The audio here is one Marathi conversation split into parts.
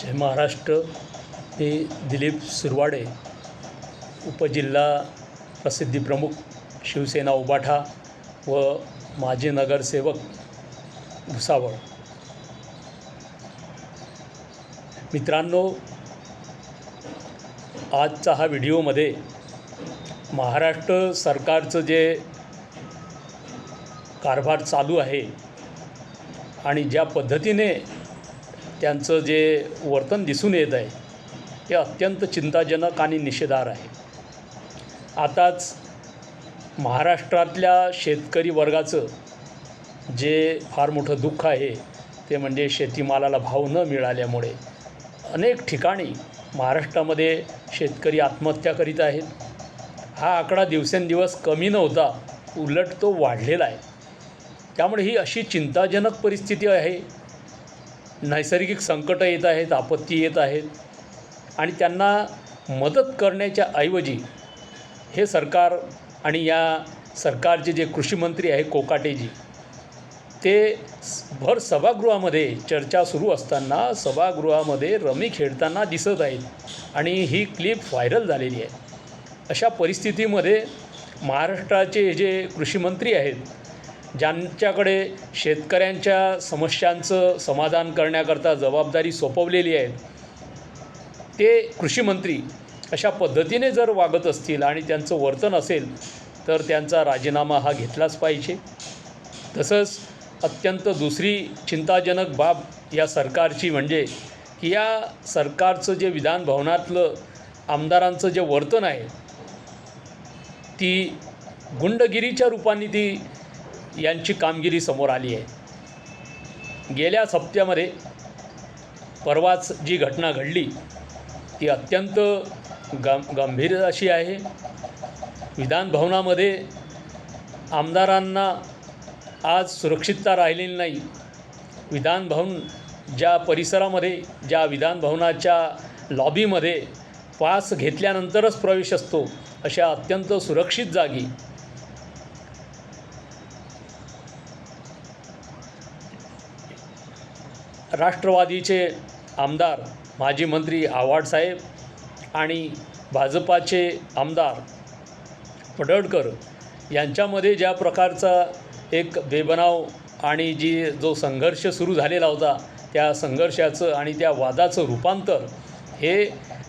जय महाराष्ट्र। मी दिलीप सुरवाडे, उपजिल्हा प्रसिद्धी प्रमुख, शिवसेना उबाठा व माजी नगरसेवक भुसावळ। मित्रांनो, आजचा हा व्हिडिओमध्ये महाराष्ट्र सरकारचं जे कारभार चालू आहे आणि ज्या पद्धतीने त्यांचं जे वर्तन दिसून येत आहे ते अत्यंत चिंताजनक आणि निषेधार्ह आहे। आताच महाराष्ट्रातल्या शेतकरी वर्गाचं जे फार मोठं दुःख आहे ते म्हणजे शेतीमालाला भाव न मिळाल्यामुळे अनेक ठिकाणी महाराष्ट्रामध्ये शेतकरी आत्महत्या करीत आहेत। हा आकडा दिवसेंदिवस कमी नव्हता, उलट तो वाढलेला आहे। त्यामुळे ही अशी चिंताजनक परिस्थिती आहे। नैसर्गिक संकटं येत आहेत, आपत्ती येत आहेत आणि त्यांना मदत करण्याच्या ऐवजी हे सरकार आणि या सरकारचे जे कृषी मंत्री आहे कोकाटेजी, ते भर सभागृहामध्ये चर्चा सुरू असताना सभागृहामध्ये रमी खेळताना दिसत आहेत आणि ही क्लिप व्हायरल झालेली आहे। अशा परिस्थितीमध्ये महाराष्ट्राचे जे कृषी मंत्री आहेत, ज्यांच्याकडे शेतकऱ्यांच्या समस्यांचं समाधान करण्याकरता जबाबदारी सोपवलेली आहे, ते कृषी मंत्री अशा पद्धतीने जर वागत असतील आणि त्यांचं वर्तन असेल तर त्यांचा राजीनामा हा घेतलाच पाहिजे। तसंच अत्यंत दुसरी चिंताजनक बाब या सरकारची म्हणजे की या सरकारचं जे विधान भवनातलं आमदारांचं जे वर्तन आहे ती गुंडगिरीच्या रूपाने ती यांची कामगिरी समोर आली आहे। गेल्या हप्त्यामध्ये परवाच जी घटना घडली ती अत्यंत गंभीर अशी आहे। विधान भवनामध्ये आमदारांना आज सुरक्षितता राहिलेली नाही। विधान भवन ज्या परिसरामध्ये, ज्या विधान भवनाच्या लॉबीमध्ये पास घेतल्यानंतरच प्रवेश असतो, अशा अत्यंत सुरक्षित जागी राष्ट्रवादीचे आमदार माजी मंत्री आव्हाडसाहेब आणि भाजपाचे आमदार पडळकर यांच्यामध्ये ज्या प्रकारचा एक बेबनाव आणि जो संघर्ष सुरू झालेला होता, त्या संघर्षाचं आणि त्या वादाचं रूपांतर हे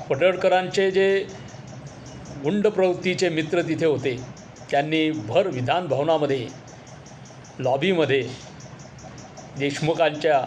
पडळकरांचे जे गुंड प्रवृत्तीचे मित्र तिथे होते त्यांनी भर विधान भवनामध्ये लॉबीमध्ये देशमुखांच्या